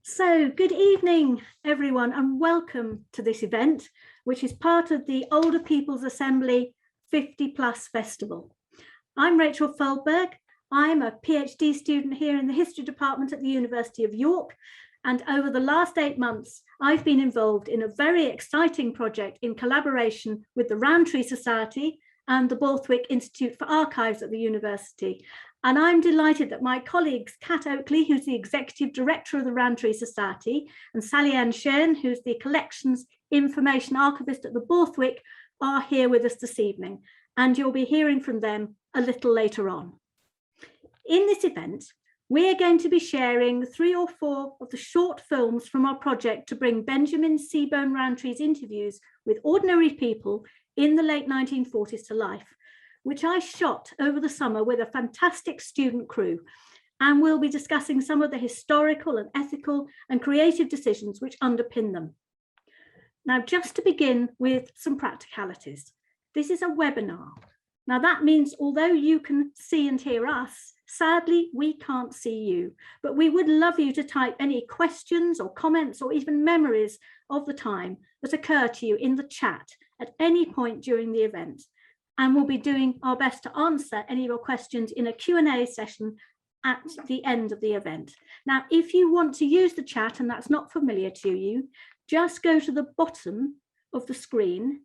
So, good evening, everyone, and welcome to this event, which is part of the Older People's Assembly 50 Plus Festival. I'm Rachel Feldberg. I'm a PhD student here in the History Department at the University of York, and over the last 8 months, I've been involved in a very exciting project in collaboration with the Rowntree Society and the Borthwick Institute for Archives at the university. And I'm delighted that my colleagues, Catherine Oakley, who's the Executive Director of the Rowntree Society, and Shearn, who's the Collections Information Archivist at the Borthwick, are here with us this evening. And you'll be hearing from them a little later on. In this event, we are going to be sharing 3 or 4 of the short films from our project to bring Benjamin Seebohm Rowntree's interviews with ordinary people in the late 1940s to life, which I shot over the summer with a fantastic student crew, and we'll be discussing some of the historical and ethical and creative decisions which underpin them. Now, just to begin with some practicalities, this is a webinar. Now that means although you can see and hear us, sadly, we can't see you, but we would love you to type any questions or comments or even memories of the time that occur to you in the chat at any point during the event. And we'll be doing our best to answer any of your questions in a Q&A session at the end of the event. Now, if you want to use the chat and that's not familiar to you, just go to the bottom of the screen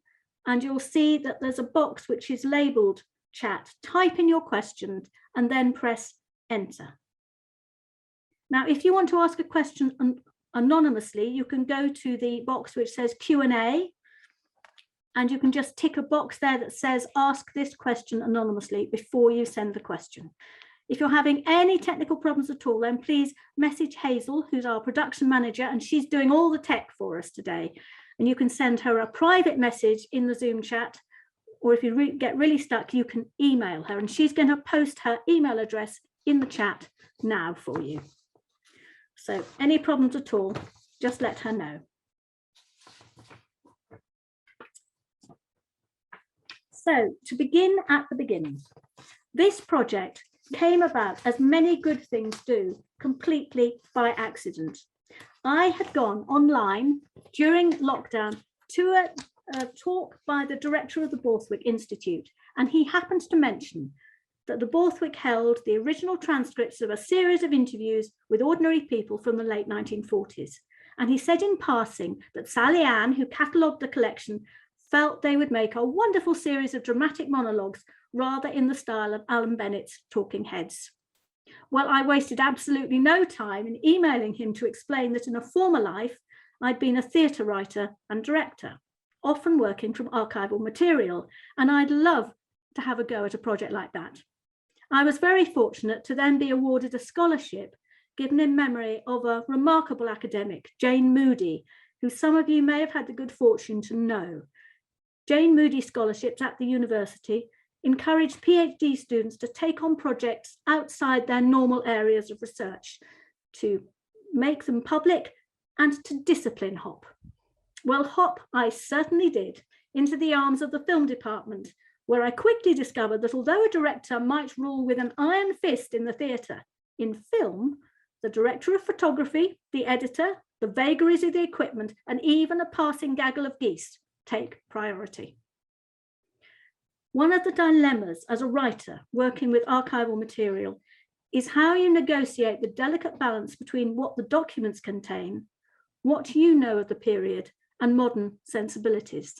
and you'll see that there's a box which is labeled chat. Type in your questions and then press enter. Now, if you want to ask a question anonymously, you can go to the box which says Q&A, and you can just tick a box there that says ask this question anonymously before you send the question. If you're having any technical problems at all, then please message Hazel, who's our production manager, and she's doing all the tech for us today. And you can send her a private message in the Zoom chat, or if you get really stuck, you can email her, and she's going to post her email address in the chat now for you. So any problems at all, just let her know. So to begin at the beginning, this project came about, as many good things do, completely by accident. I had gone online during lockdown to a talk by the director of the Borthwick Institute, and he happened to mention that the Borthwick held the original transcripts of a series of interviews with ordinary people from the late 1940s. And he said in passing that Sally Ann, who catalogued the collection, felt they would make a wonderful series of dramatic monologues rather in the style of Alan Bennett's Talking Heads. Well, I wasted absolutely no time in emailing him to explain that in a former life, I'd been a theatre writer and director, often working from archival material, and I'd love to have a go at a project like that. I was very fortunate to then be awarded a scholarship given in memory of a remarkable academic, Jane Moody, who some of you may have had the good fortune to know. Jane Moody Scholarships at the university encouraged PhD students to take on projects outside their normal areas of research, to make them public and to discipline hop. Well, hop I certainly did into the arms of the film department, where I quickly discovered that although a director might rule with an iron fist in the theatre, in film, the director of photography, the editor, the vagaries of the equipment, and even a passing gaggle of geese take priority. One of the dilemmas as a writer working with archival material is how you negotiate the delicate balance between what the documents contain, what you know of the period, and modern sensibilities.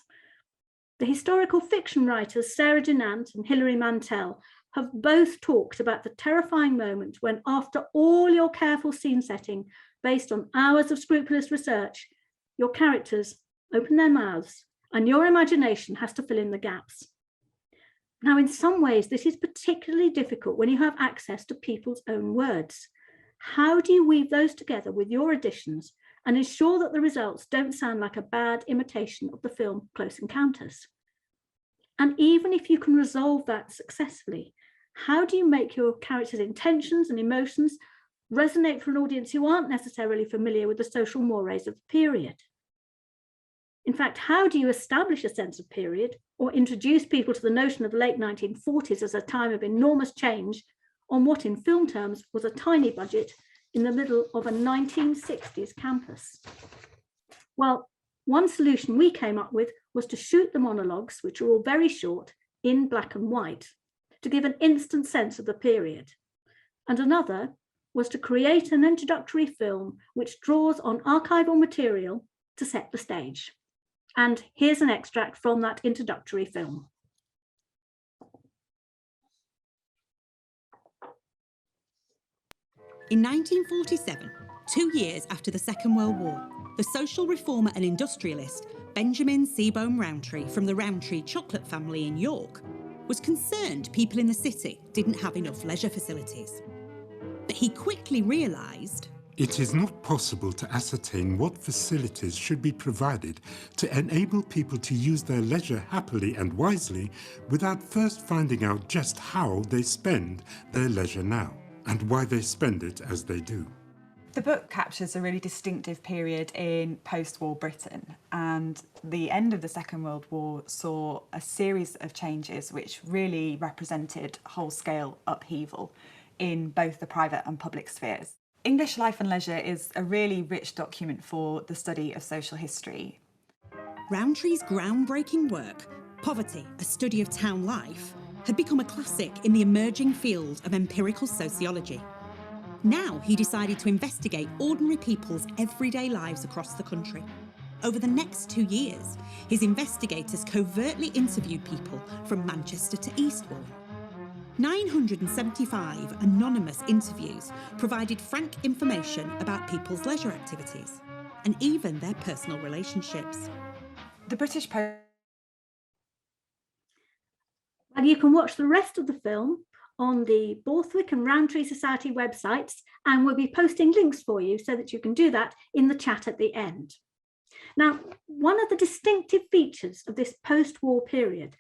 The historical fiction writers Sarah Dinant and Hilary Mantel have both talked about the terrifying moment when, after all your careful scene setting based on hours of scrupulous research, your characters open their mouths and your imagination has to fill in the gaps. Now, in some ways, this is particularly difficult when you have access to people's own words. How do you weave those together with your additions and ensure that the results don't sound like a bad imitation of the film Close Encounters? And even if you can resolve that successfully, how do you make your characters' intentions and emotions resonate for an audience who aren't necessarily familiar with the social mores of the period? In fact, how do you establish a sense of period or introduce people to the notion of the late 1940s as a time of enormous change on what in film terms was a tiny budget in the middle of a 1960s campus? Well, one solution we came up with was to shoot the monologues, which are all very short, in black and white, to give an instant sense of the period. And another was to create an introductory film which draws on archival material to set the stage. And here's an extract from that introductory film. In 1947, 2 years after the Second World War, the social reformer and industrialist Benjamin Seebohm Rowntree from the Rowntree chocolate family in York was concerned people in the city didn't have enough leisure facilities. But he quickly realised it is not possible to ascertain what facilities should be provided to enable people to use their leisure happily and wisely without first finding out just how they spend their leisure now and why they spend it as they do. The book captures a really distinctive period in post-war Britain, and the end of the Second World War saw a series of changes which really represented whole-scale upheaval in both the private and public spheres. English Life and Leisure is a really rich document for the study of social history. Rowntree's groundbreaking work, Poverty, a Study of Town Life, had become a classic in the emerging field of empirical sociology. Now he decided to investigate ordinary people's everyday lives across the country. Over the next 2 years, his investigators covertly interviewed people from Manchester to Eastbourne. 975 anonymous interviews provided frank information about people's leisure activities and even their personal relationships. The British Post. And you can watch the rest of the film on the Borthwick and Rowntree Society websites, and we'll be posting links for you so that you can do that in the chat at the end. Now, one of the distinctive features of this post-war period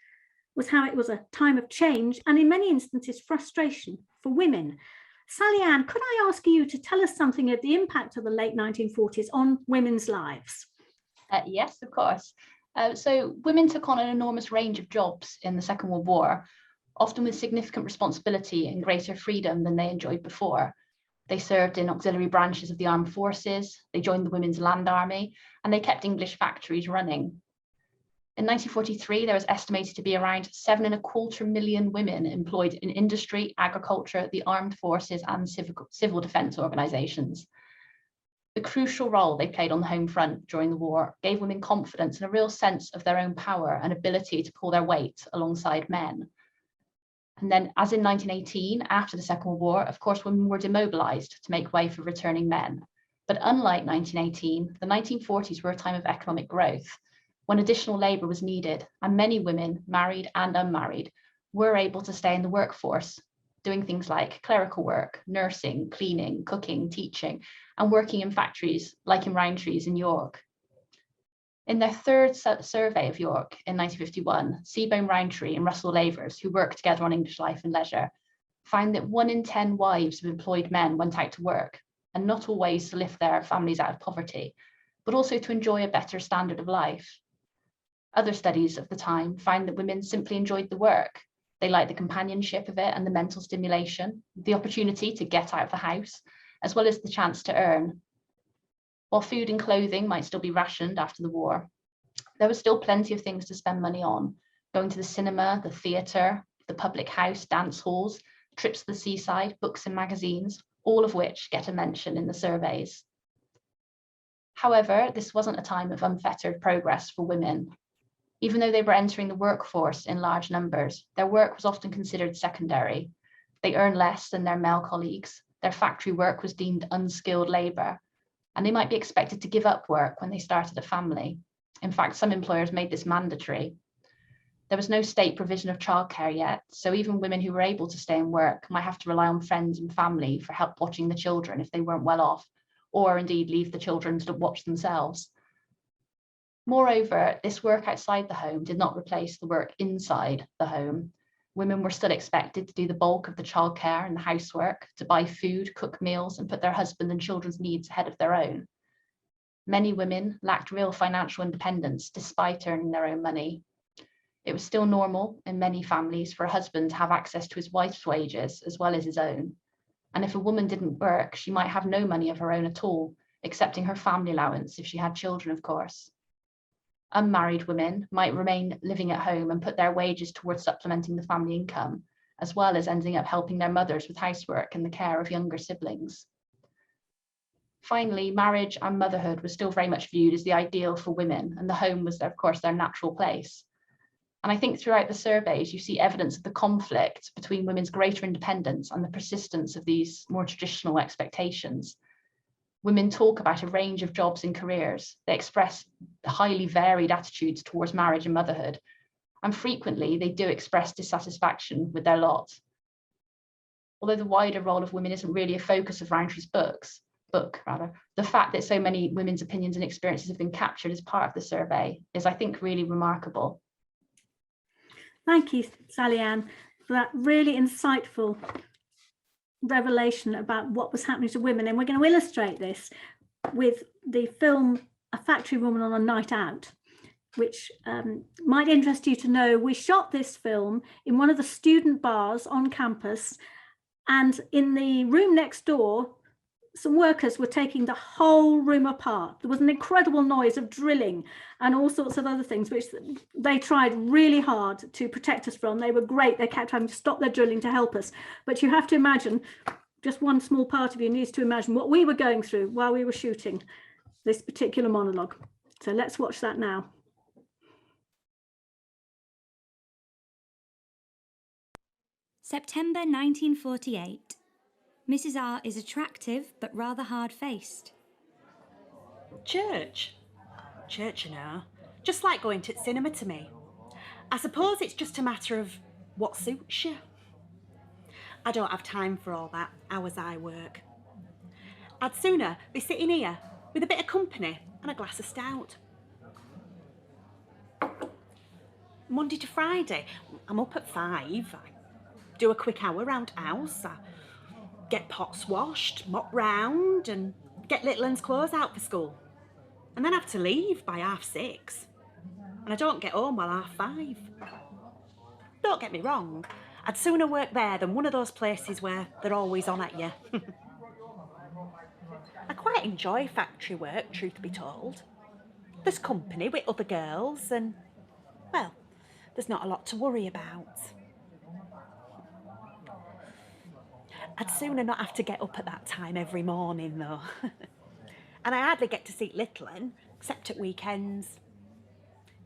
was how it was a time of change and in many instances frustration for women. Sally Ann, could I ask you to tell us something of the impact of the late 1940s on women's lives? Yes, of course. So women took on an enormous range of jobs in the Second World War, often with significant responsibility and greater freedom than they enjoyed before. They served in auxiliary branches of the armed forces, they joined the Women's Land Army, and they kept English factories running. In 1943, there was estimated to be around 7.25 million women employed in industry, agriculture, the armed forces, and civil defence organisations. The crucial role they played on the home front during the war gave women confidence and a real sense of their own power and ability to pull their weight alongside men. And then, as in 1918, after the Second World War, of course, women were demobilised to make way for returning men. But unlike 1918, the 1940s were a time of economic growth, when additional labour was needed, and many women, married and unmarried, were able to stay in the workforce, doing things like clerical work, nursing, cleaning, cooking, teaching, and working in factories like in Rowntree's in York. In their third survey of York in 1951, Seebohm Rowntree and Russell Lavers, who worked together on English Life and Leisure, found that 1 in 10 wives of employed men went out to work, and not always to lift their families out of poverty, but also to enjoy a better standard of life. Other studies of the time found that women simply enjoyed the work. They liked the companionship of it and the mental stimulation, the opportunity to get out of the house, as well as the chance to earn. While food and clothing might still be rationed after the war, there was still plenty of things to spend money on, going to the cinema, the theatre, the public house, dance halls, trips to the seaside, books and magazines, all of which get a mention in the surveys. However, this wasn't a time of unfettered progress for women. Even though they were entering the workforce in large numbers, their work was often considered secondary. They earned less than their male colleagues, their factory work was deemed unskilled labour, and they might be expected to give up work when they started a family. In fact, some employers made this mandatory. There was no state provision of childcare yet, so even women who were able to stay and work might have to rely on friends and family for help watching the children if they weren't well off, or indeed leave the children to watch themselves. Moreover, this work outside the home did not replace the work inside the home. Women were still expected to do the bulk of the childcare and the housework, to buy food, cook meals, and put their husband and children's needs ahead of their own. Many women lacked real financial independence despite earning their own money. It was still normal in many families for a husband to have access to his wife's wages as well as his own. And if a woman didn't work, she might have no money of her own at all, excepting her family allowance if she had children, of course. Unmarried women might remain living at home and put their wages towards supplementing the family income, as well as ending up helping their mothers with housework and the care of younger siblings. Finally, marriage and motherhood was still very much viewed as the ideal for women, and the home was, of course, their natural place. And I think throughout the surveys, you see evidence of the conflict between women's greater independence and the persistence of these more traditional expectations. Women talk about a range of jobs and careers. They express highly varied attitudes towards marriage and motherhood. And frequently, they do express dissatisfaction with their lot. Although the wider role of women isn't really a focus of Rowntree's book, the fact that so many women's opinions and experiences have been captured as part of the survey is, I think, really remarkable. Thank you, Sally Ann, for that really insightful revelation about what was happening to women. And we're going to illustrate this with the film A Factory Woman on a Night Out, which might interest you to know. We shot this film in one of the student bars on campus, and in the room next door, some workers were taking the whole room apart. There was an incredible noise of drilling and all sorts of other things, which they tried really hard to protect us from. They were great. They kept having to stop their drilling to help us. But you have to imagine, just one small part of you needs to imagine what we were going through while we were shooting this particular monologue. So let's watch that now. September 1948. Mrs. R is attractive but rather hard-faced. Church, you know, just like going to the cinema to me. I suppose it's just a matter of what suits you. I don't have time for all that, hours I work. I'd sooner be sitting here with a bit of company and a glass of stout. Monday to Friday, I'm up at 5. I do a quick hour round house. I get pots washed, mop round, and get little one's clothes out for school. And then have to leave by 6:30. And I don't get home till 5:30. Don't get me wrong, I'd sooner work there than one of those places where they're always on at you. I quite enjoy factory work, truth be told. There's company with other girls and, well, there's not a lot to worry about. I'd sooner not have to get up at that time every morning, though. And I hardly get to see little one, except at weekends.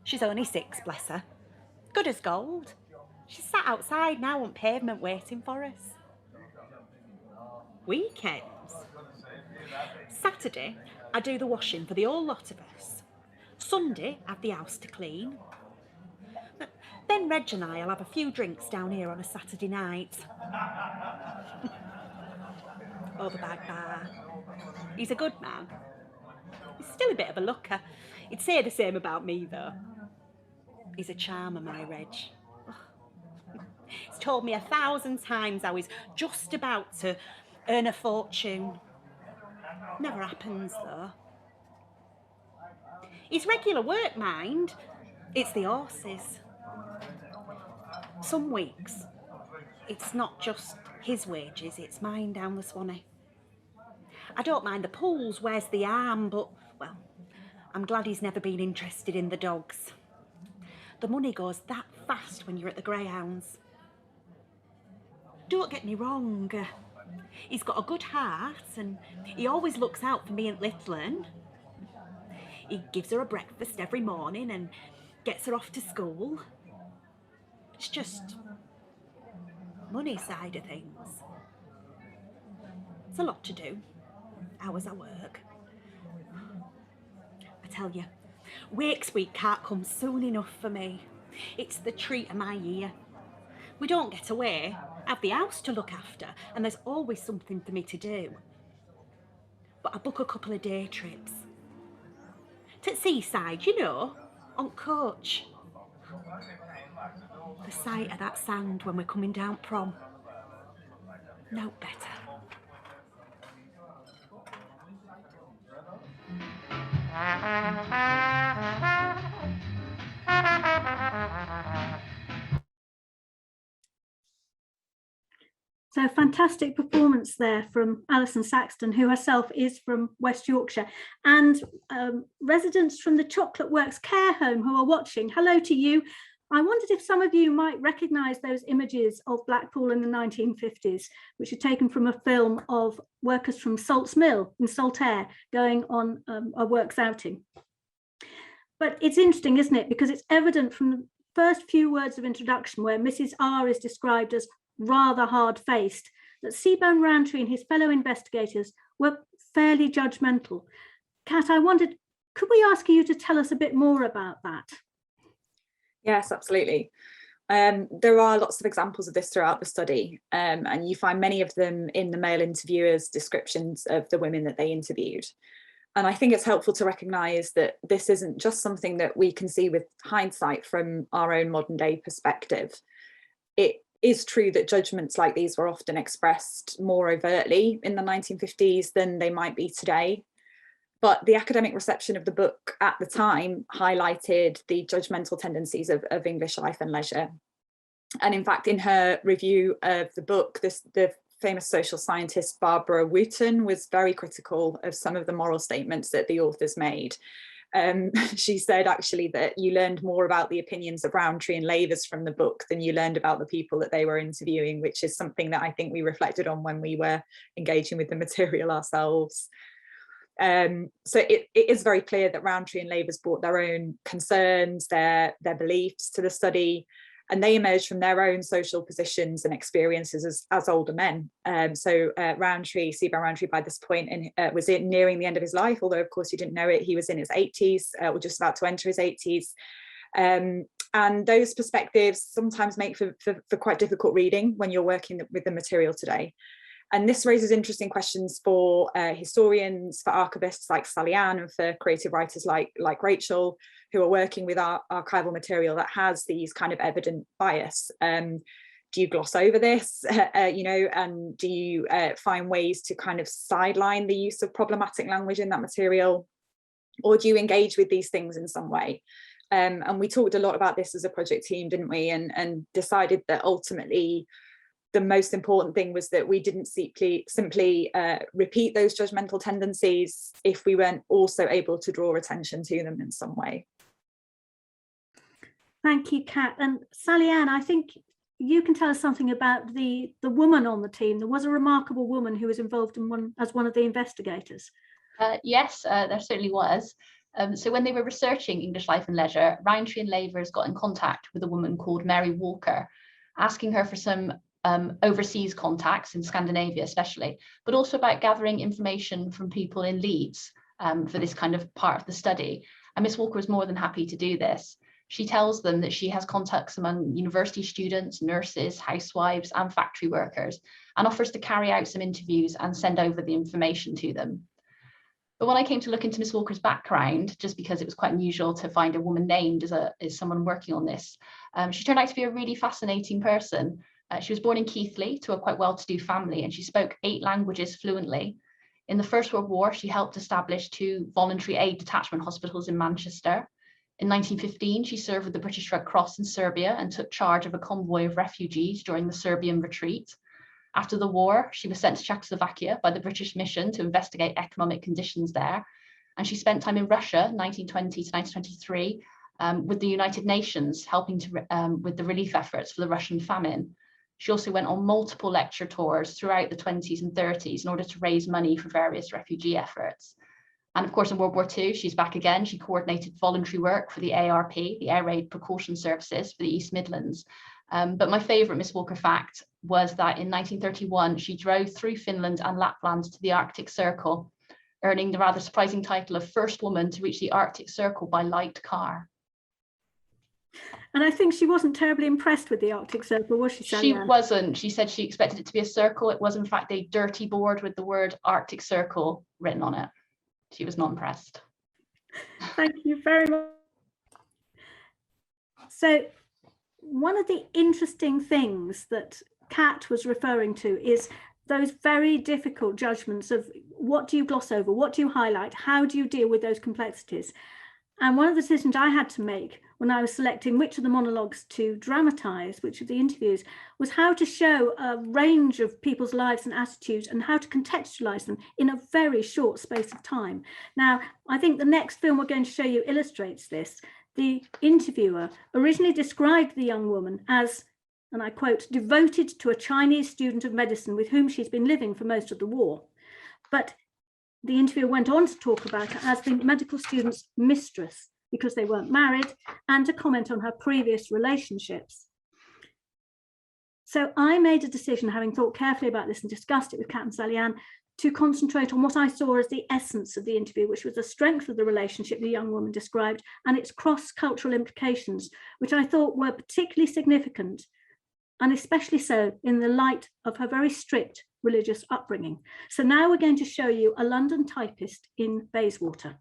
She's only 6, bless her. Good as gold. She's sat outside now on pavement waiting for us. Weekends? Saturday, I do the washing for the whole lot of us. Sunday, I have the house to clean. Then Reg and I'll have a few drinks down here on a Saturday night. Over by bar. He's a good man. He's still a bit of a looker. He'd say the same about me, though. He's a charmer, my Reg. He's told me 1,000 times how he's just about to earn a fortune. Never happens, though. He's regular work, mind. It's the horses. Some weeks, it's not just his wages, it's mine down the Swanee. I don't mind the pulls, where's the arm, but, well, I'm glad he's never been interested in the dogs. The money goes that fast when you're at the greyhounds. Don't get me wrong, he's got a good heart and he always looks out for me and little un. He gives her a breakfast every morning and gets her off to school. It's just money side of things. It's a lot to do, hours I work. I tell you, Wakes Week can't come soon enough for me. It's the treat of my year. We don't get away, have the house to look after, and there's always something for me to do. But I book a couple of day trips. To seaside, you know, on coach. The sight of that sand when we're coming down prom. No better. So fantastic fantastic performance there from Alisonaxton, who herself is from West Yorkshire, and residents from the Chocolate Works care home who are watching. Hello to you. I wondered if some of you might recognise those images of Blackpool in the 1950s, which are taken from a film of workers from Salts Mill in Saltaire going on a works outing. But it's interesting, isn't it? Because it's evident from the first few words of introduction, where Mrs. R is described as rather hard-faced, that Seebohm Rowntree and his fellow investigators were fairly judgmental. Kat, I wondered, could we ask you to tell us a bit more about that? Yes, absolutely. There are lots of examples of this throughout the study, and you find many of them in the male interviewers' descriptions of the women that they interviewed. And I think it's helpful to recognise that this isn't just something that we can see with hindsight from our own modern day perspective. It is true that judgments like these were often expressed more overtly in the 1950s than they might be today. But the academic reception of the book at the time highlighted the judgmental tendencies of English life and leisure. And in fact, in her review of the book, the famous social scientist Barbara Wooten was very critical of some of the moral statements that the authors made. She said actually that you learned more about the opinions of Rowntree and Lavers from the book than you learned about the people that they were interviewing, which is something that I think we reflected on when we were engaging with the material ourselves. So it is very clear that Rowntree and Lavers brought their own concerns, their beliefs to the study, and they emerged from their own social positions and experiences as older men. So Rowntree, Seebohm Rowntree, by this point was nearing the end of his life, although of course you didn't know it, he was in his 80s, or just about to enter his 80s. And those perspectives sometimes make for quite difficult reading when you're working with the material today. And this raises interesting questions for historians, for archivists like Sally Ann, and for creative writers like Rachel, who are working with archival material that has these kind of evident bias. Do you gloss over this, and do you find ways to kind of sideline the use of problematic language in that material? Or do you engage with these things in some way? And we talked a lot about this as a project team, didn't we? And decided that ultimately, the most important thing was that we didn't simply repeat those judgmental tendencies if we weren't also able to draw attention to them in some way. Thank you, Kat. And Sally Ann, I think you can tell us something about the woman on the team. There was a remarkable woman who was involved in as one of the investigators. Yes, there certainly was. So when they were researching English life and leisure, Rowntree and Lavers got in contact with a woman called Mary Walker, asking her for some overseas contacts in Scandinavia especially, but also about gathering information from people in Leeds for this kind of part of the study. And Miss Walker was more than happy to do this. She tells them that she has contacts among university students, nurses, housewives and factory workers, and offers to carry out some interviews and send over the information to them. But when I came to look into Miss Walker's background, just because it was quite unusual to find a woman named as someone working on this, she turned out to be a really fascinating person. She was born in Keighley to a quite well-to-do family, and she spoke 8 languages fluently. In the First World War, she helped establish 2 voluntary aid detachment hospitals in Manchester. In 1915, she served with the British Red Cross in Serbia and took charge of a convoy of refugees during the Serbian retreat. After the war, she was sent to Czechoslovakia by the British mission to investigate economic conditions there. And she spent time in Russia, 1920 to 1923, with the United Nations, helping with the relief efforts for the Russian famine. She also went on multiple lecture tours throughout the 20s and 30s in order to raise money for various refugee efforts. And of course, in World War II, she's back again. She coordinated voluntary work for the ARP, the Air Raid Precaution Services for the East Midlands. But my favourite Miss Walker fact was that in 1931, she drove through Finland and Lapland to the Arctic Circle, earning the rather surprising title of first woman to reach the Arctic Circle by light car. And I think she wasn't terribly impressed with the Arctic Circle, was she, Sally Ann? She wasn't. She said she expected it to be a circle. It was in fact a dirty board with the word Arctic Circle written on it. She was not impressed. Thank you very much. So one of the interesting things that Kat was referring to is those very difficult judgments of what do you gloss over, what do you highlight, how do you deal with those complexities? And one of the decisions I had to make when I was selecting which of the monologues to dramatise, which of the interviews, was how to show a range of people's lives and attitudes and how to contextualise them in a very short space of time. Now, I think the next film we're going to show you illustrates this. The interviewer originally described the young woman as, and I quote, devoted to a Chinese student of medicine with whom she's been living for most of the war. But the interviewer went on to talk about her as the medical student's mistress because they weren't married, and to comment on her previous relationships. So I made a decision, having thought carefully about this and discussed it with Kat and Sally-Ann, to concentrate on what I saw as the essence of the interview, which was the strength of the relationship the young woman described and its cross-cultural implications, which I thought were particularly significant, and especially so in the light of her very strict religious upbringing. So now we're going to show you a London typist in Bayswater.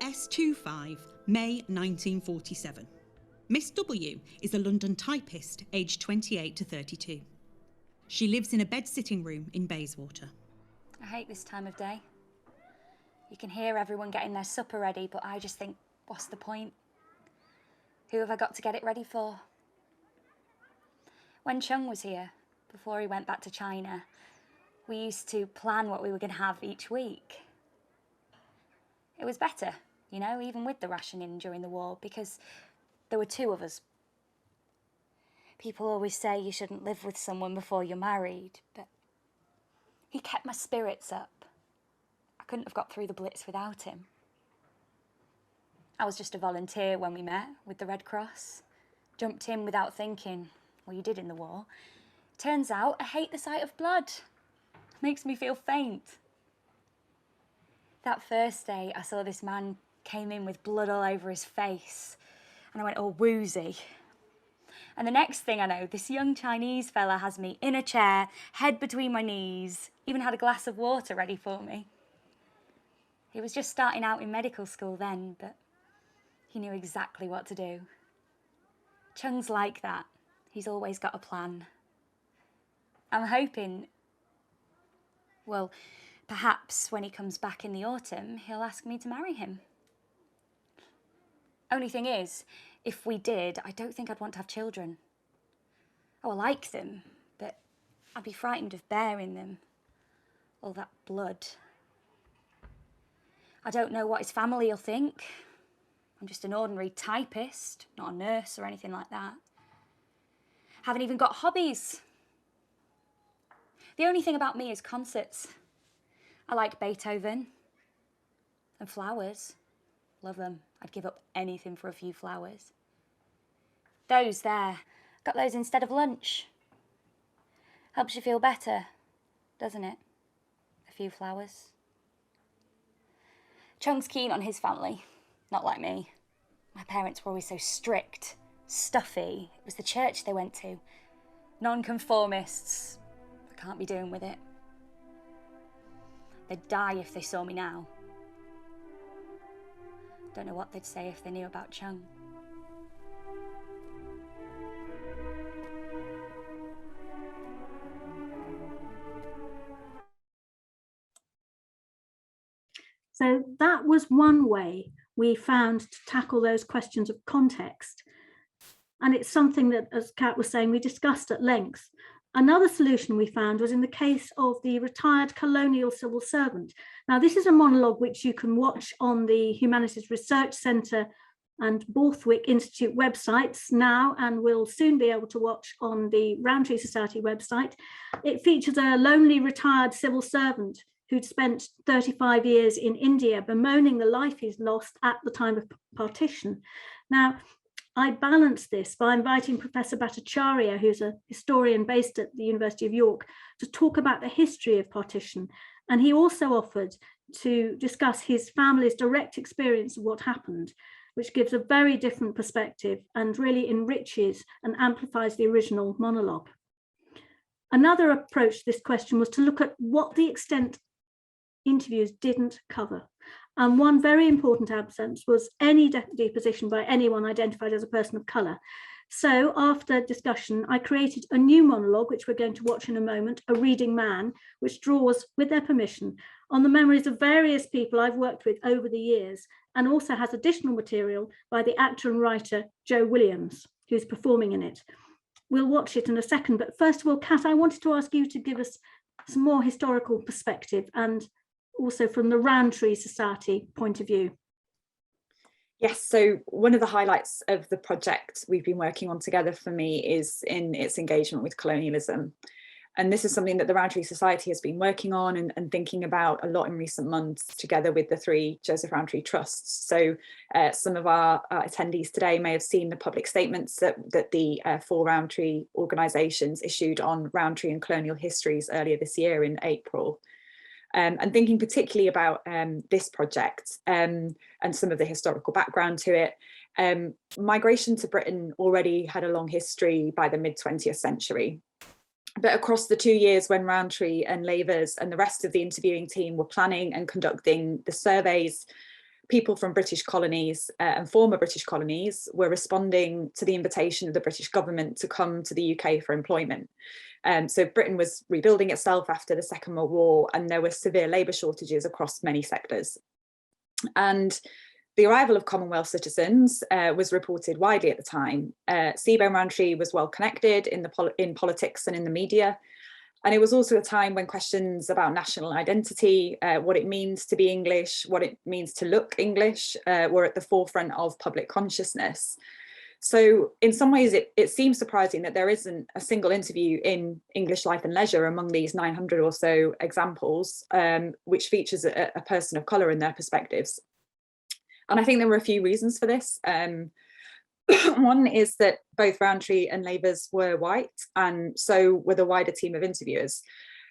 S25, May 1947. Miss W is a London typist, aged 28 to 32. She lives in a bed-sitting room in Bayswater. I hate this time of day. You can hear everyone getting their supper ready, but I just think, what's the point? Who have I got to get it ready for? When Chung was here, before he went back to China, we used to plan what we were going to have each week. It was better, you know, even with the rationing during the war, because there were two of us. People always say you shouldn't live with someone before you're married, but he kept my spirits up. I couldn't have got through the Blitz without him. I was just a volunteer when we met with the Red Cross. Jumped in without thinking, well, you did in the war. Turns out I hate the sight of blood. Makes me feel faint. That first day I saw this man came in with blood all over his face and I went all woozy. And the next thing I know, this young Chinese fella has me in a chair, head between my knees, even had a glass of water ready for me. He was just starting out in medical school then, but he knew exactly what to do. Chung's like that. He's always got a plan. I'm hoping, well, perhaps when he comes back in the autumn, he'll ask me to marry him. Only thing is, if we did, I don't think I'd want to have children. Oh, I like them, but I'd be frightened of bearing them. All that blood. I don't know what his family will think. I'm just an ordinary typist, not a nurse or anything like that. Haven't even got hobbies. The only thing about me is concerts. I like Beethoven and flowers. Love them. I'd give up anything for a few flowers. Those there, got those instead of lunch. Helps you feel better, doesn't it? A few flowers. Chung's keen on his family, not like me. My parents were always so strict, stuffy. It was the church they went to. Non-conformists. I can't be doing with it. They'd die if they saw me now. Don't know what they'd say if they knew about Chung. So that was one way we found to tackle those questions of context. And it's something that, as Kat was saying, we discussed at length. Another solution we found was in the case of the retired colonial civil servant. Now, this is a monologue which you can watch on the Humanities Research Centre and Borthwick Institute websites now, and will soon be able to watch on the Rowntree Society website. It features a lonely retired civil servant who'd spent 35 years in India, bemoaning the life he's lost at the time of partition. Now, I balanced this by inviting Professor Bhattacharya, who's a historian based at the University of York, to talk about the history of partition. And he also offered to discuss his family's direct experience of what happened, which gives a very different perspective and really enriches and amplifies the original monologue. Another approach to this question was to look at what the extent interviews didn't cover. And one very important absence was any deposition by anyone identified as a person of colour. So after discussion, I created a new monologue, which we're going to watch in a moment, A Reading Man, which draws, with their permission, on the memories of various people I've worked with over the years, and also has additional material by the actor and writer Jo Williams, who's performing in it. We'll watch it in a second, but first of all, Kat, I wanted to ask you to give us some more historical perspective and also from the Rowntree Society point of view. Yes, so one of the highlights of the project we've been working on together for me is in its engagement with colonialism. And this is something that the Rowntree Society has been working on and thinking about a lot in recent months, together with the 3 Joseph Rowntree trusts. So some of our attendees today may have seen the public statements that the 4 Rowntree organisations issued on Rowntree and colonial histories earlier this year in April. And thinking particularly about this project and some of the historical background to it. Migration to Britain already had a long history by the mid-20th century. But across the 2 years when Rowntree and Lavers and the rest of the interviewing team were planning and conducting the surveys, people from British colonies and former British colonies were responding to the invitation of the British government to come to the UK for employment. So Britain was rebuilding itself after the Second World War, and there were severe labour shortages across many sectors. And the arrival of Commonwealth citizens was reported widely at the time. Seebohm Rowntree was well connected in politics and in the media. And it was also a time when questions about national identity, what it means to be English, what it means to look English, were at the forefront of public consciousness. So in some ways, it seems surprising that there isn't a single interview in English Life and Leisure among these 900 or so examples, which features a person of colour and their perspectives. And I think there were a few reasons for this. One is that both Rowntree and Lavers were white, and so were the wider team of interviewers.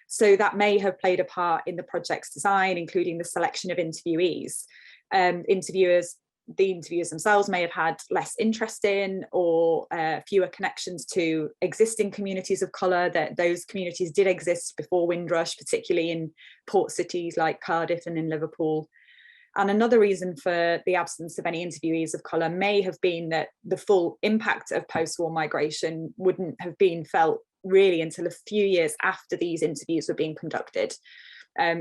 So that may have played a part in the project's design, including the selection of interviewees. The interviewers themselves may have had less interest in or fewer connections to existing communities of colour, that those communities did exist before Windrush, particularly in port cities like Cardiff and in Liverpool. And another reason for the absence of any interviewees of colour may have been that the full impact of post-war migration wouldn't have been felt really until a few years after these interviews were being conducted.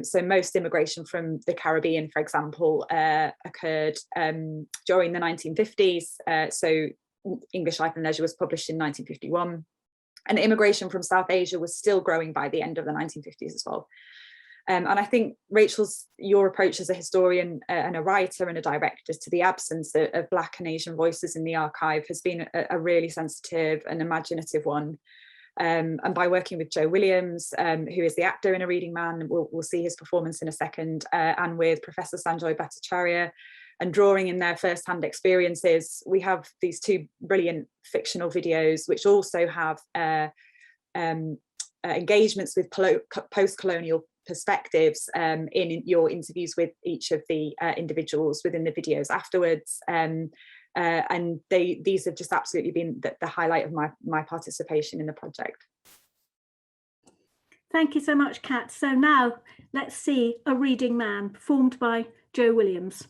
So most immigration from the Caribbean, for example, occurred during the 1950s. So English Life and Leisure was published in 1951. And immigration from South Asia was still growing by the end of the 1950s as well. And I think, Rachel, your approach as a historian and a writer and a director to the absence of Black and Asian voices in the archive has been a really sensitive and imaginative one. And by working with Jo Williams, who is the actor in A Reading Man, we'll see his performance in a second, and with Professor Sanjoy Bhattacharya, and drawing in their first-hand experiences, we have these 2 brilliant fictional videos, which also have engagements with post-colonial perspectives in your interviews with each of the individuals within the videos afterwards. And these have just absolutely been the highlight of my participation in the project. Thank you so much, Kat. So now let's see A Reading Man, performed by Jo Williams.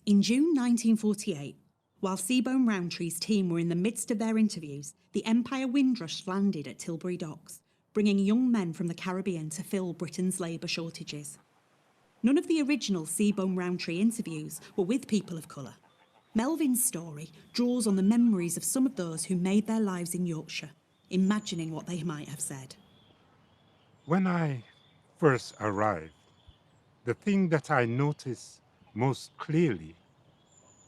In June 1948, while Seebohm Rowntree's team were in the midst of their interviews, the Empire Windrush landed at Tilbury Docks, bringing young men from the Caribbean to fill Britain's labour shortages. None of the original Seebohm Rowntree interviews were with people of colour. Melvin's story draws on the memories of some of those who made their lives in Yorkshire, imagining what they might have said. When I first arrived, the thing that I noticed most clearly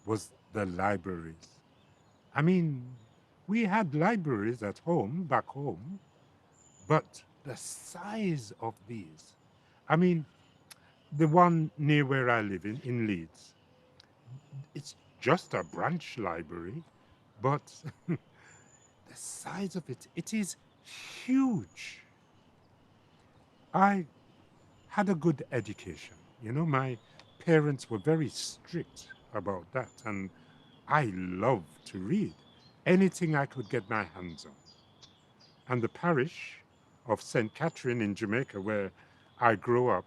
was the libraries. I mean, we had libraries at home, back home, but the size of these, I mean, the one near where I live in Leeds, it's just a branch library, but the size of it, it is huge. I had a good education. You know, my parents were very strict about that, and I loved to read anything I could get my hands on. And the parish of St. Catherine in Jamaica, where I grew up,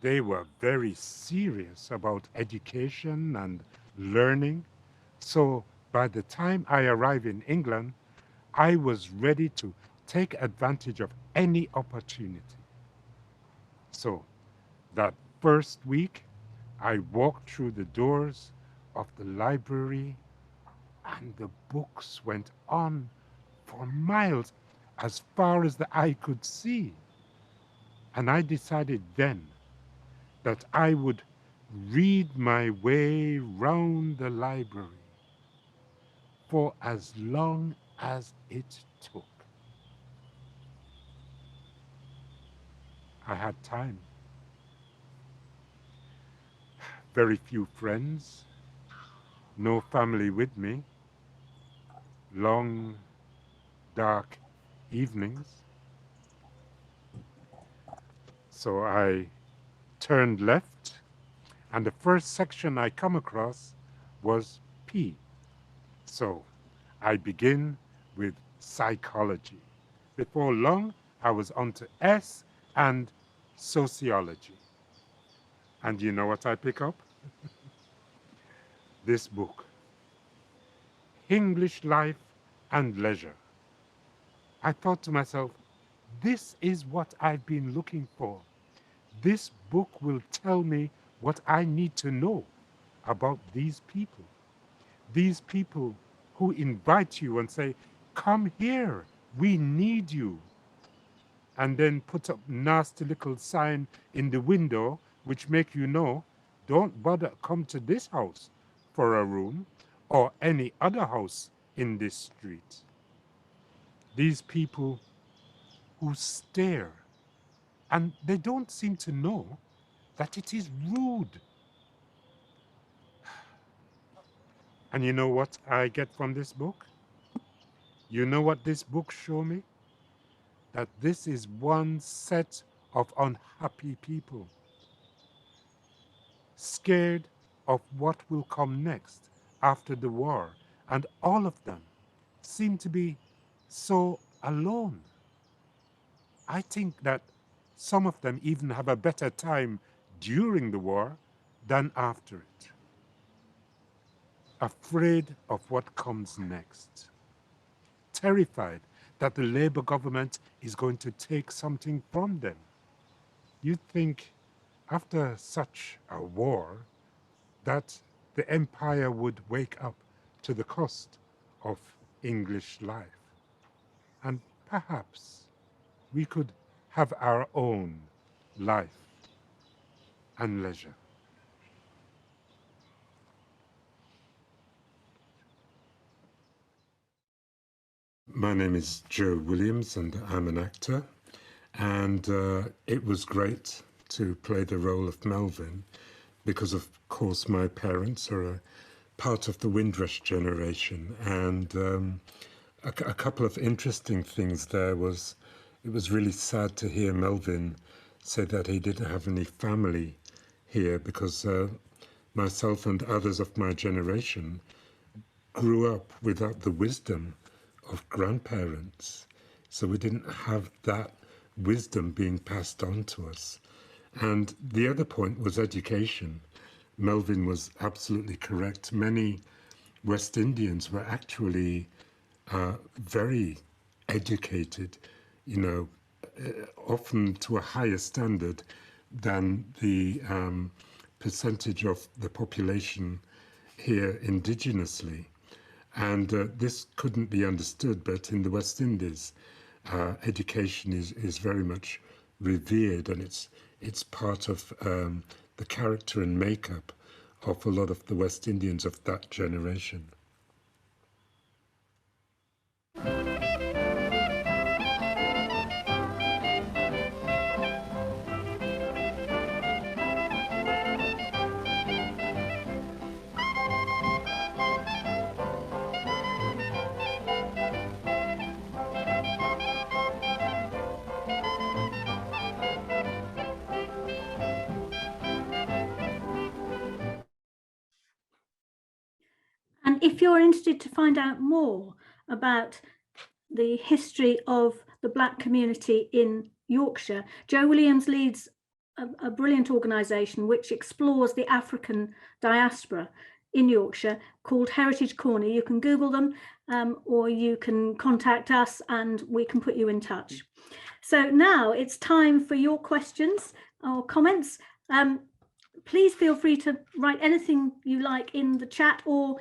they were very serious about education and learning. So by the time I arrived in England, I was ready to take advantage of any opportunity. So that first week, I walked through the doors of the library and the books went on for miles, as far as the eye could see. And I decided then that I would read my way round the library for as long as it took. I had time. Very few friends, no family with me, long, dark evenings. So I turned left, and the first section I come across was P. So I begin with psychology. Before long, I was on to S and sociology. And you know what I pick up? This book, English Life and Leisure. I thought to myself, this is what I've been looking for. This book will tell me what I need to know about these people. These people who invite you and say, come here, we need you. And then put up nasty little sign in the window which make you know, don't bother come to this house for a room or any other house in this street. These people who stare, and they don't seem to know that it is rude. And you know what I get from this book? You know what this book show me? That this is one set of unhappy people, scared of what will come next after the war, and all of them seem to be so alone. I think that some of them even have a better time during the war than after it. Afraid of what comes next. Terrified that the Labour government is going to take something from them. You'd think after such a war that the empire would wake up to the cost of English life. And perhaps we could have our own life and leisure. My name is Joe Williams and I'm an actor, and it was great to play the role of Melvin because of course my parents are a part of the Windrush generation, and a couple of interesting things there was, it was really sad to hear Melvin say that he didn't have any family here because myself and others of my generation grew up without the wisdom of grandparents. So we didn't have that wisdom being passed on to us. And the other point was education. Melvin was absolutely correct. Many West Indians were actually very educated, you know, often to a higher standard than the percentage of the population here indigenously. And this couldn't be understood, but in the West Indies, education is very much revered, and it's part of the character and makeup of a lot of the West Indians of that generation. And if you're interested to find out more about the history of the Black community in Yorkshire, Joe Williams leads a brilliant organisation which explores the African diaspora in Yorkshire called Heritage Corner. You can Google them, or you can contact us and we can put you in touch. So now it's time for your questions or comments. Please feel free to write anything you like in the chat, or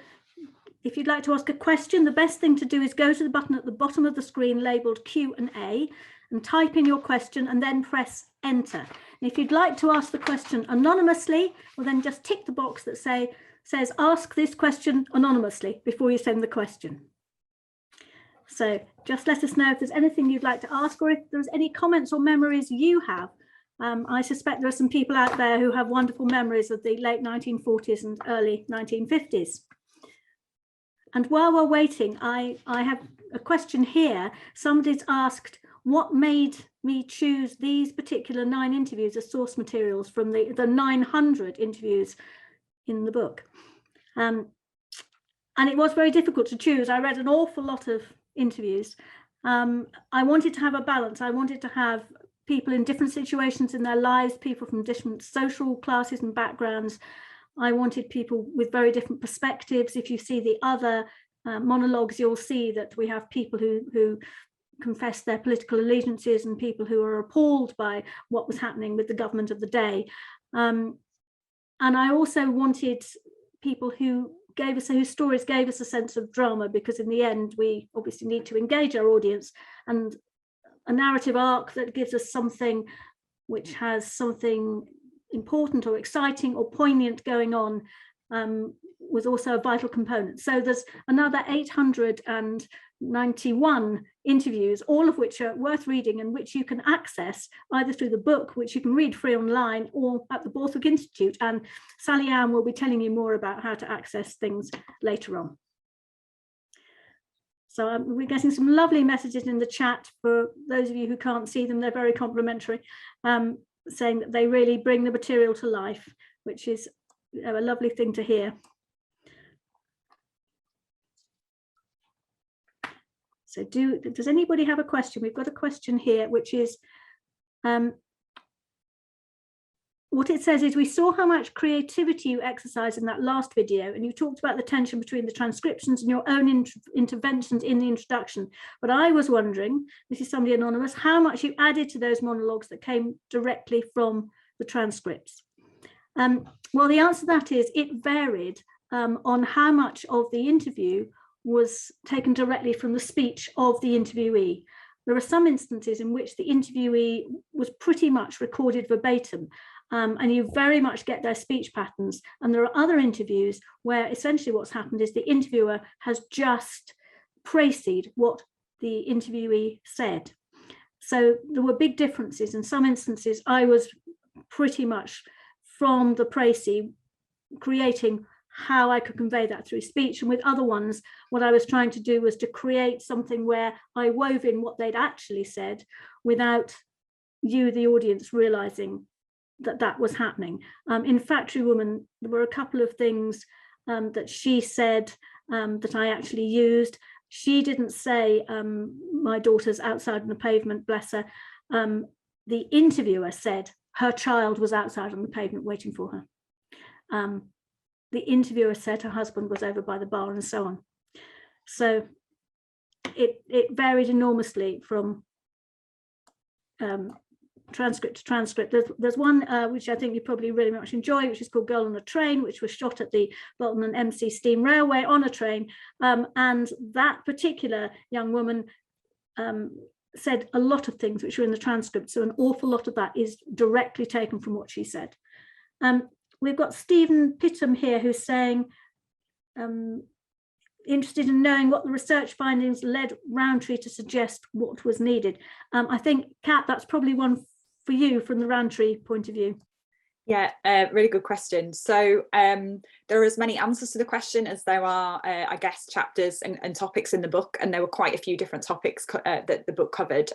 if you'd like to ask a question, the best thing to do is go to the button at the bottom of the screen labelled Q&A and type in your question and then press enter. And if you'd like to ask the question anonymously, well then just tick the box that says ask this question anonymously before you send the question. So just let us know if there's anything you'd like to ask, or if there's any comments or memories you have. I suspect there are some people out there who have wonderful memories of the late 1940s and early 1950s. And while we're waiting, I have a question here. Somebody's asked, what made me choose these particular 9 interviews as source materials from the 900 interviews in the book? And it was very difficult to choose. I read an awful lot of interviews. I wanted to have a balance. I wanted to have people in different situations in their lives, people from different social classes and backgrounds. I wanted people with very different perspectives. If you see the other monologues, you'll see that we have people who confess their political allegiances and people who are appalled by what was happening with the government of the day. And I also wanted people whose stories gave us a sense of drama, because in the end, we obviously need to engage our audience, and a narrative arc that gives us something which has something important or exciting or poignant going on was also a vital component. So there's another 891 interviews, all of which are worth reading and which you can access either through the book, which you can read free online, or at the Borthwick Institute. And Sally Ann will be telling you more about how to access things later on. So we're getting some lovely messages in the chat. For those of you who can't see them, they're very complimentary, saying that they really bring the material to life, which is a lovely thing to hear. So does anybody have a question? We've got a question here, which is, what it says is, we saw how much creativity you exercise in that last video, and you talked about the tension between the transcriptions and your own interventions in the introduction. But I was wondering, this is somebody anonymous, how much you added to those monologues that came directly from the transcripts. Well, the answer to that is it varied on how much of the interview was taken directly from the speech of the interviewee. There are some instances in which the interviewee was pretty much recorded verbatim, and you very much get their speech patterns. And there are other interviews where essentially what's happened is the interviewer has just précised what the interviewee said. So there were big differences. In some instances, I was pretty much from the précis creating how I could convey that through speech. And with other ones, what I was trying to do was to create something where I wove in what they'd actually said without you, the audience, realizing that that was happening. In Factory Woman, there were a couple of things that she said that I actually used. She didn't say, my daughter's outside on the pavement, bless her. The interviewer said her child was outside on the pavement waiting for her. The interviewer said her husband was over by the bar, and so on. So it varied enormously from transcript to transcript. There's one which I think you probably really much enjoy, which is called Girl on a Train, which was shot at the Bolton and MC Steam Railway on a train. And that particular young woman said a lot of things which were in the transcript. So an awful lot of that is directly taken from what she said. We've got Stephen Pittam here who's saying, interested in knowing what the research findings led Rowntree to suggest what was needed. I think, Kat, that's probably one for you from the Rowntree point of view. Yeah, really good question. So there are as many answers to the question as there are, I guess, chapters and topics in the book, and there were quite a few different topics that the book covered.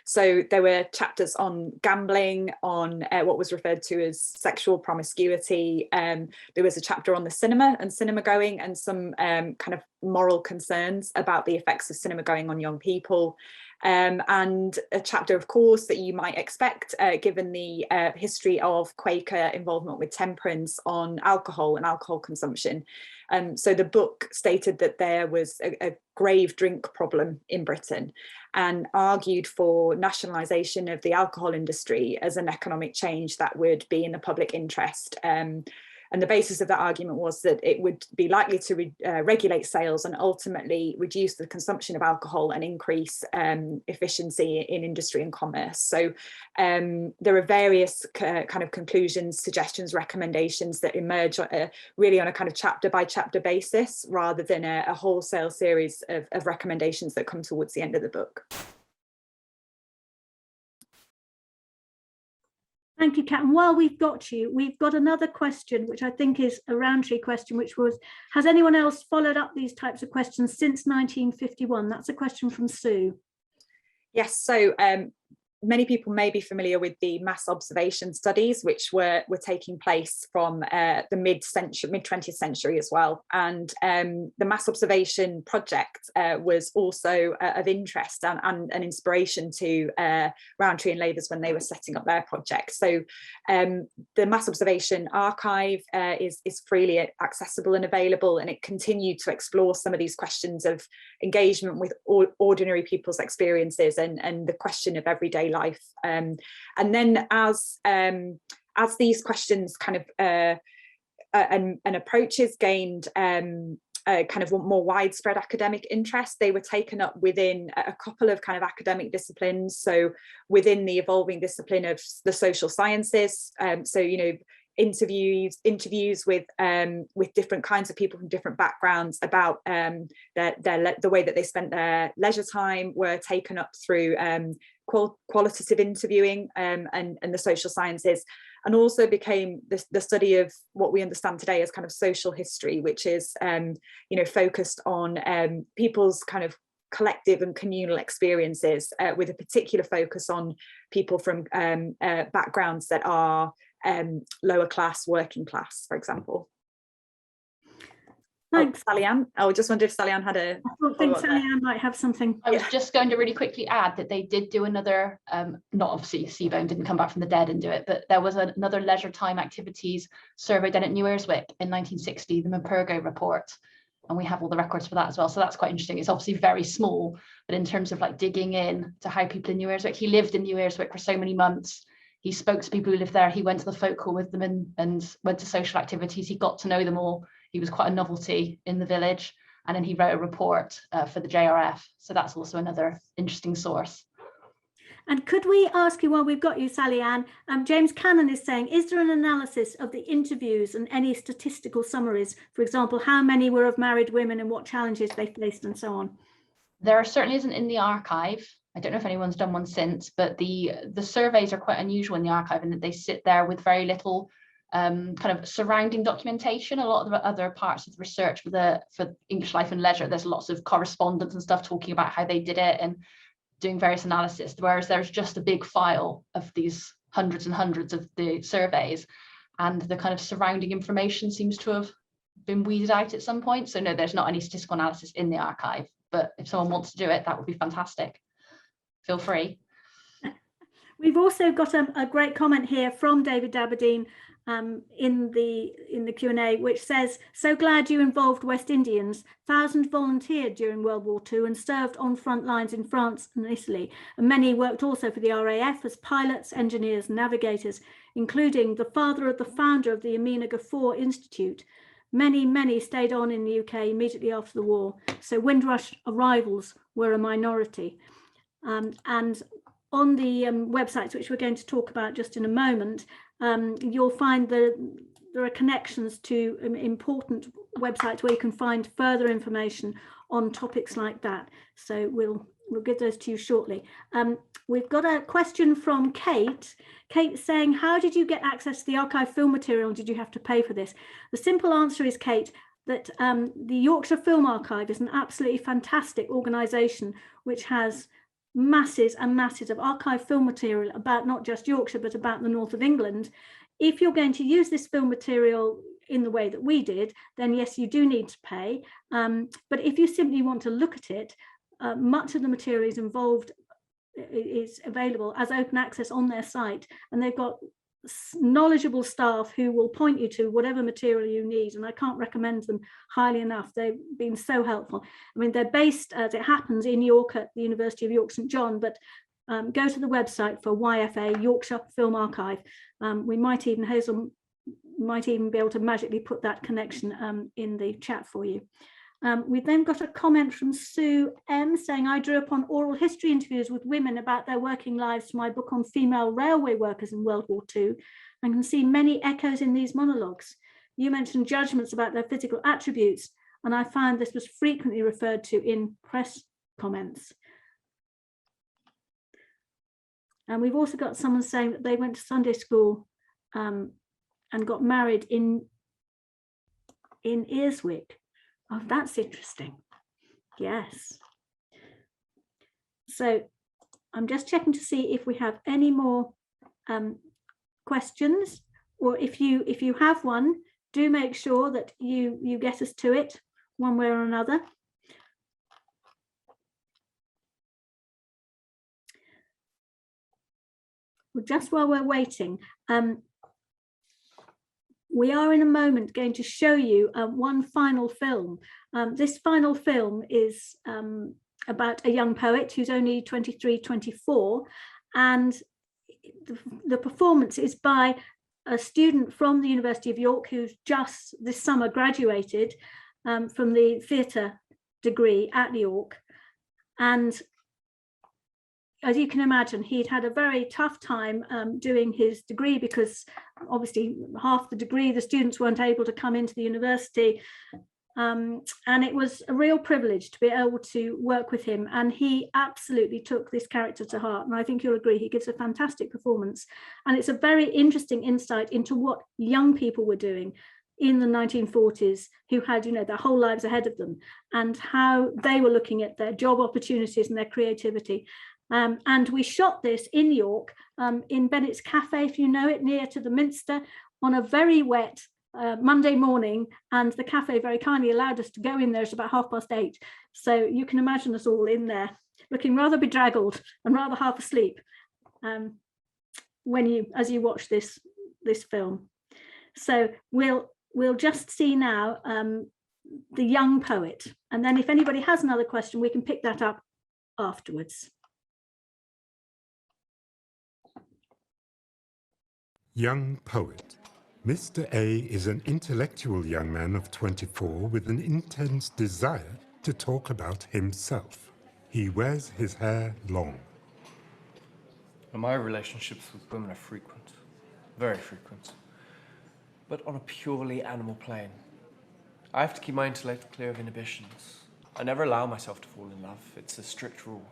So there were chapters on gambling, on what was referred to as sexual promiscuity. There was a chapter on the cinema and cinema going, and some kind of moral concerns about the effects of cinema going on young people. And a chapter, of course, that you might expect, given the history of Quaker involvement with temperance, on alcohol and alcohol consumption. So the book stated that there was a grave drink problem in Britain, and argued for nationalisation of the alcohol industry as an economic change that would be in the public interest. And the basis of that argument was that it would be likely to regulate sales and ultimately reduce the consumption of alcohol and increase efficiency in industry and commerce. So there are various kind of conclusions, suggestions, recommendations that emerge really on a kind of chapter by chapter basis, rather than a wholesale series of recommendations that come towards the end of the book. Thank you, Kat. And while we've got you, we've got another question, which I think is a Rowntree question, which was, has anyone else followed up these types of questions since 1951? That's a question from Sue. Yes, so many people may be familiar with the mass observation studies, which were taking place from the mid-20th century as well. And the mass observation project was also of interest and an inspiration to Rowntree and Labours when they were setting up their project. So the mass observation archive is freely accessible and available, and it continued to explore some of these questions of engagement with ordinary people's experiences and the question of everyday life. And then as these questions kind of and approaches gained kind of more widespread academic interest, they were taken up within a couple of kind of academic disciplines. So within the evolving discipline of the social sciences, so, you know, interviews with different kinds of people from different backgrounds about the way that they spent their leisure time, were taken up through qualitative interviewing and the social sciences, and also became the study of what we understand today as kind of social history, which is you know, focused on people's kind of collective and communal experiences, with a particular focus on people from backgrounds that are lower class, working class, for example. Thanks. Oh, Sally-Ann. I just wondered if Sally-Ann had a... I think Sally-Ann might have something. I was just going to really quickly add that they did do another, not obviously Seebohm didn't come back from the dead and do it, but there was another leisure time activities survey done at New Earswick in 1960, the Mapurgo report. And we have all the records for that as well. So that's quite interesting. It's obviously very small, but in terms of like digging in to how people in New Earswick, he lived in New Earswick for so many months. He spoke to people who lived there. He went to the folk hall with them and went to social activities. He got to know them all. He was quite a novelty in the village. And then he wrote a report for the JRF. So that's also another interesting source. And could we ask you, while we've got you, Sally-Ann, James Cannon is saying, is there an analysis of the interviews and any statistical summaries? For example, how many were of married women and what challenges they faced and so on? There certainly isn't in the archive. I don't know if anyone's done one since, but the surveys are quite unusual in the archive in that they sit there with very little kind of surrounding documentation. A lot of the other parts of the research for English Life and Leisure, there's lots of correspondence and stuff talking about how they did it and doing various analysis, whereas there's just a big file of these hundreds and hundreds of the surveys, and the kind of surrounding information seems to have been weeded out at some point. So no, there's not any statistical analysis in the archive, but if someone wants to do it, that would be fantastic. Feel free. We've also got a great comment here from David Daberdeen in the Q&A, which says, so glad you involved West Indians. Thousands volunteered during World War II and served on front lines in France and Italy. And many worked also for the RAF as pilots, engineers, navigators, including the father of the founder of the Amina Ghaffur Institute. Many stayed on in the UK immediately after the war. So Windrush arrivals were a minority. And on the websites, which we're going to talk about just in a moment, you'll find that there are connections to important websites where you can find further information on topics like that. So we'll give those to you shortly. We've got a question from Kate. Kate saying, how did you get access to the archive film material? Did you have to pay for this? The simple answer is, Kate, that the Yorkshire Film Archive is an absolutely fantastic organisation which has masses and masses of archive film material about not just Yorkshire but about the north of England. If you're going to use this film material in the way that we did, then yes, you do need to pay. But if you simply want to look at it, much of the material is available as open access on their site, and they've got knowledgeable staff who will point you to whatever material you need, and I can't recommend them highly enough. They've been so helpful. I mean, they're based, as it happens, in York at the University of York St John, but go to the website for YFA, Yorkshire Film Archive. We might even, Hazel might even be able to magically put that connection in the chat for you. We've then got a comment from Sue M saying, I drew upon oral history interviews with women about their working lives for my book on female railway workers in World War II, and can see many echoes in these monologues. You mentioned judgments about their physical attributes, and I found this was frequently referred to in press comments. And we've also got someone saying that they went to Sunday school and got married in Earswick. Oh, that's interesting. Yes. So I'm just checking to see if we have any more questions, or if you have one, do make sure that you get us to it one way or another. Well, just while we're waiting, we are in a moment going to show you one final film. This final film is about a young poet who's only 23, 24, and the performance is by a student from the University of York who's just this summer graduated from the theatre degree at York. And as you can imagine, he'd had a very tough time doing his degree, because obviously half the degree, the students weren't able to come into the university. And it was a real privilege to be able to work with him. And he absolutely took this character to heart. And I think you'll agree, he gives a fantastic performance. And it's a very interesting insight into what young people were doing in the 1940s, who had, their whole lives ahead of them, and how they were looking at their job opportunities and their creativity. And we shot this in York, in Bennett's Cafe, if you know it, near to the Minster, on a very wet Monday morning. And the cafe very kindly allowed us to go in there at about 8:30. So you can imagine us all in there, looking rather bedraggled and rather half asleep as you watch this film. So we'll just see now the young poet, and then if anybody has another question, we can pick that up afterwards. Young poet. Mr. A is an intellectual young man of 24 with an intense desire to talk about himself. He wears his hair long. My relationships with women are frequent, very frequent, but on a purely animal plane. I have to keep my intellect clear of inhibitions. I never allow myself to fall in love. It's a strict rule.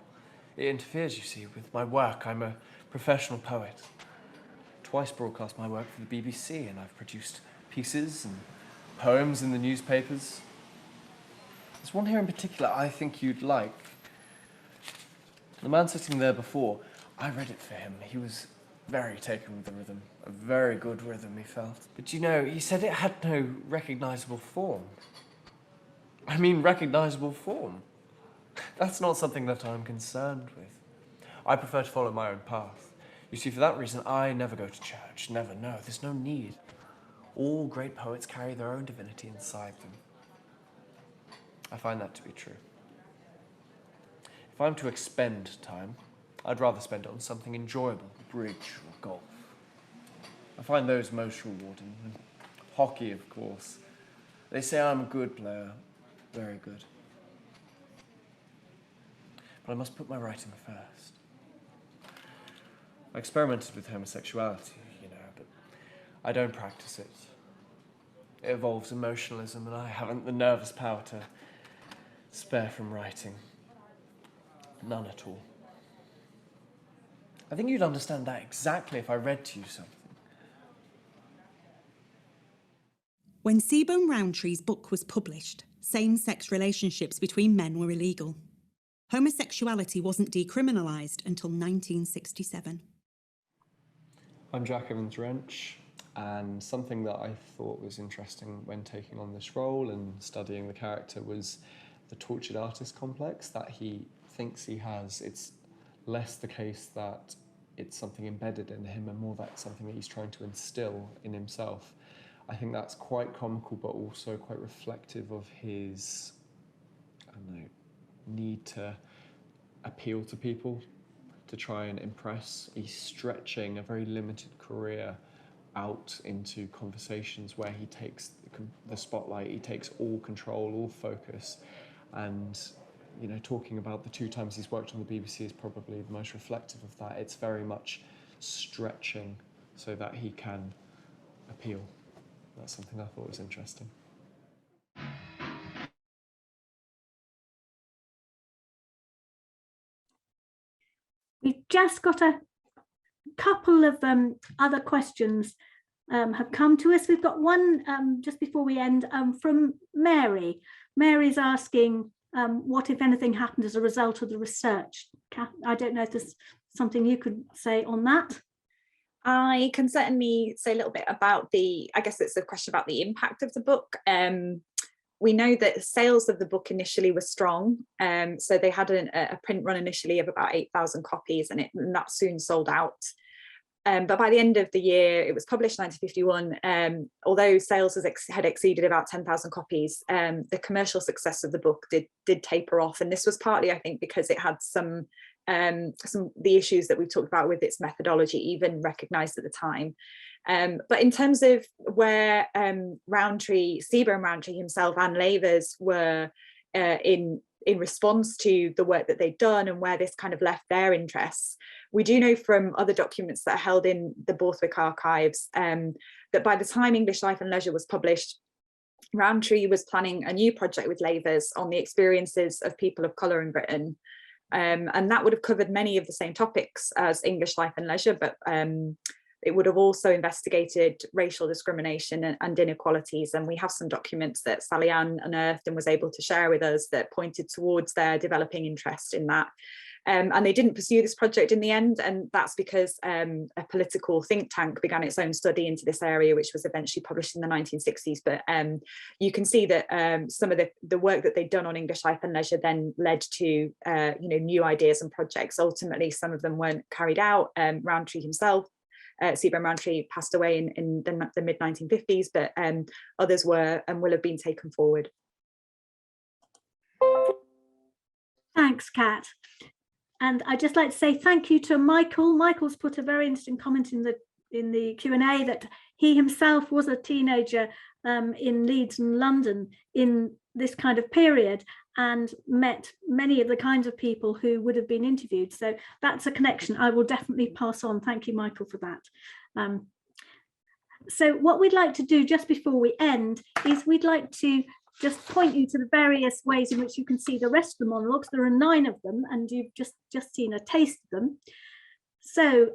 It interferes, you see, with my work. I'm a professional poet. Twice broadcast my work for the BBC, and I've produced pieces and poems in the newspapers. There's one here in particular I think you'd like. The man sitting there before, I read it for him. He was very taken with the rhythm, a very good rhythm, he felt. But he said it had no recognizable form. I mean, recognizable form. That's not something that I'm concerned with. I prefer to follow my own path. You see, for that reason, I never go to church, never, no, there's no need. All great poets carry their own divinity inside them. I find that to be true. If I'm to expend time, I'd rather spend it on something enjoyable, bridge or golf. I find those most rewarding. And hockey, of course. They say I'm a good player, very good. But I must put my writing first. I experimented with homosexuality, but I don't practice it. It involves emotionalism, and I haven't the nervous power to spare from writing. None at all. I think you'd understand that exactly if I read to you something. When Seebohm Rowntree's book was published, same-sex relationships between men were illegal. Homosexuality wasn't decriminalised until 1967. I'm Jack Evans-Wrench. And something that I thought was interesting when taking on this role and studying the character was the tortured artist complex that he thinks he has. It's less the case that it's something embedded in him and more that something that he's trying to instill in himself. I think that's quite comical, but also quite reflective of his, I don't know, need to appeal to people, to try and impress. He's stretching a very limited career out into conversations where he takes the spotlight, he takes all control, all focus, and you know, talking about the 2 times he's worked on the BBC is probably the most reflective of that. It's very much stretching so that he can appeal. That's something I thought was interesting. We've just got a couple of other questions have come to us. We've got one just before we end from Mary. Mary's asking what, if anything, happened as a result of the research. I don't know if there's something you could say on that. I can certainly say a little bit about I guess it's a question about the impact of the book. We know that sales of the book initially were strong. So they had a print run initially of about 8,000 copies and that soon sold out. But by the end of the year, it was published in 1951, although sales had exceeded about 10,000 copies, the commercial success of the book did taper off. And this was partly, I think, because it had some the issues that we've talked about with its methodology, even recognised at the time. But in terms of where Rowntree, Seebohm Rowntree himself and Lavers were in response to the work that they'd done and where this kind of left their interests, we do know from other documents that are held in the Borthwick archives that by the time English Life and Leisure was published, Rowntree was planning a new project with Lavers on the experiences of people of colour in Britain. And that would have covered many of the same topics as English Life and Leisure, but it would have also investigated racial discrimination and inequalities. And we have some documents that Sally Ann unearthed and was able to share with us that pointed towards their developing interest in that. And they didn't pursue this project in the end, and that's because a political think tank began its own study into this area, which was eventually published in the 1960s. But you can see that some of the work that they'd done on English Life and Leisure then led to new ideas and projects. Ultimately, some of them weren't carried out. Rowntree himself, Seebohm Rowntree, passed away in the mid-1950s, but others were and will have been taken forward. Thanks, Kat. And I'd just like to say thank you to Michael. Michael's put a very interesting comment in the Q&A that he himself was a teenager in Leeds and London in this kind of period and met many of the kinds of people who would have been interviewed. So that's a connection I will definitely pass on. Thank you, Michael, for that. So what we'd like to do just before we end is we'd like to just point you to the various ways in which you can see the rest of the monologues. There are 9 of them, and you've just seen a taste of them. So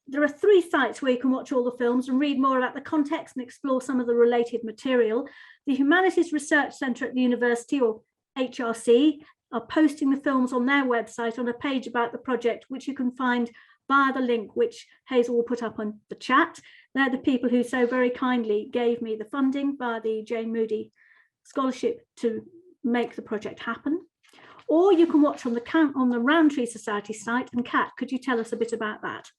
there are 3 sites where you can watch all the films and read more about the context and explore some of the related material. The Humanities Research Centre at the University, or HRC, are posting the films on their website on a page about the project, which you can find via the link which Hazel will put up on the chat. They're the people who so very kindly gave me the funding via the Jane Moody Scholarship to make the project happen. Or you can watch on the Rowntree Society site. And Kat, could you tell us a bit about that?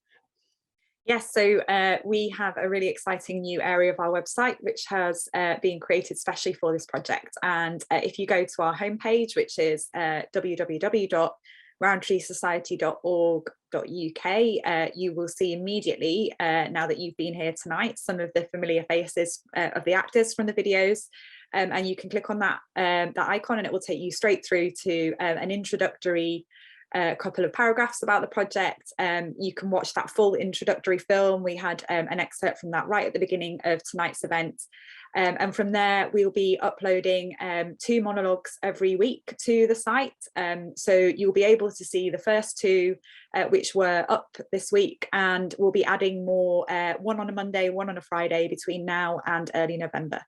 Yes, so we have a really exciting new area of our website which has been created specially for this project. And if you go to our homepage, which is www.rowntreesociety.org.uk, you will see immediately, now that you've been here tonight, some of the familiar faces of the actors from the videos. And you can click on that icon and it will take you straight through to an introductory couple of paragraphs about the project. You can watch that full introductory film. We had an excerpt from that right at the beginning of tonight's event. And from there, we'll be uploading 2 monologues every week to the site. So you'll be able to see the first 2, which were up this week, and we'll be adding more, one on a Monday, one on a Friday between now and early November.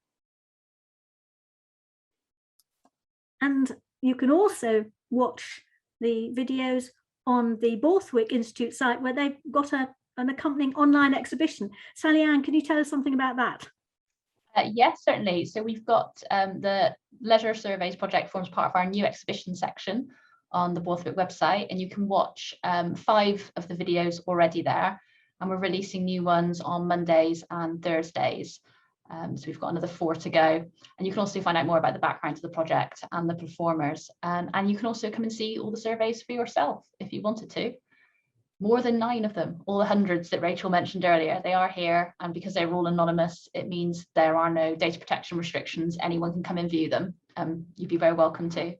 And you can also watch the videos on the Borthwick Institute site, where they've got a an accompanying online exhibition. Sally Ann, can you tell us something about that? Yes, certainly. So we've got the Leisure Surveys project forms part of our new exhibition section on the Borthwick website, and you can watch 5 of the videos already there, and we're releasing new ones on Mondays and Thursdays. So we've got another 4 to go, and you can also find out more about the background of the project and the performers, and you can also come and see all the surveys for yourself if you wanted to. More than 9 of them, all the hundreds that Rachel mentioned earlier, they are here, and because they're all anonymous, it means there are no data protection restrictions. Anyone can come and view them. You'd be very welcome to.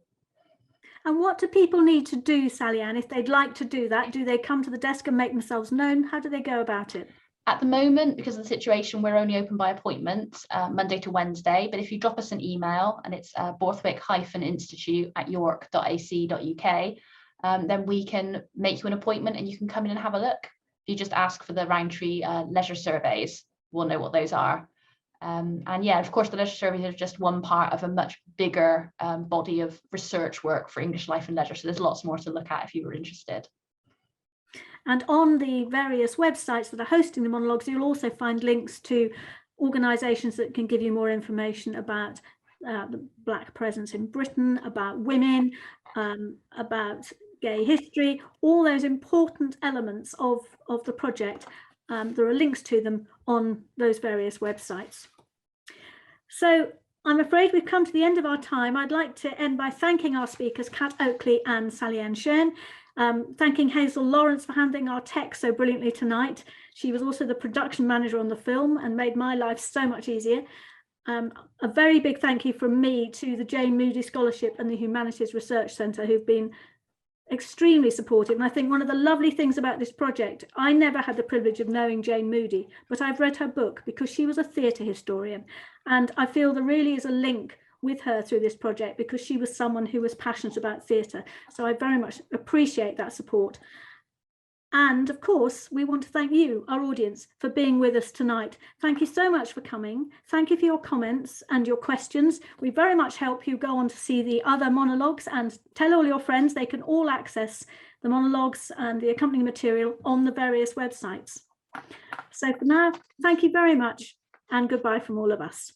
And what do people need to do, Sally Ann, if they'd like to do that? Do they come to the desk and make themselves known? How do they go about it? At the moment, because of the situation, we're only open by appointment, Monday to Wednesday. But if you drop us an email, and it's borthwick-institute@york.ac.uk, then we can make you an appointment and you can come in and have a look. If you just ask for the Rowntree leisure surveys, we'll know what those are. And yeah, of course, the leisure surveys are just one part of a much bigger body of research work for English life and leisure. So there's lots more to look at if you were interested. And on the various websites that are hosting the monologues, you'll also find links to organisations that can give you more information about the Black presence in Britain, about women, about gay history, all those important elements of the project. There are links to them on those various websites. So I'm afraid we've come to the end of our time. I'd like to end by thanking our speakers, Cat Oakley and Sally Ann Shearn, thanking Hazel Lawrence for handling our text so brilliantly tonight. She was also the production manager on the film and made my life so much easier. A very big thank you from me to the Jane Moody Scholarship and the Humanities Research Centre, who've been extremely supportive. And I think one of the lovely things about this project, I never had the privilege of knowing Jane Moody, but I've read her book because she was a theatre historian. And I feel there really is a link with her through this project because she was someone who was passionate about theatre. So I very much appreciate that support. And of course, we want to thank you, our audience, for being with us tonight. Thank you so much for coming. Thank you for your comments and your questions. We very much help you go on to see the other monologues and tell all your friends. They can all access the monologues and the accompanying material on the various websites. So for now, thank you very much and goodbye from all of us.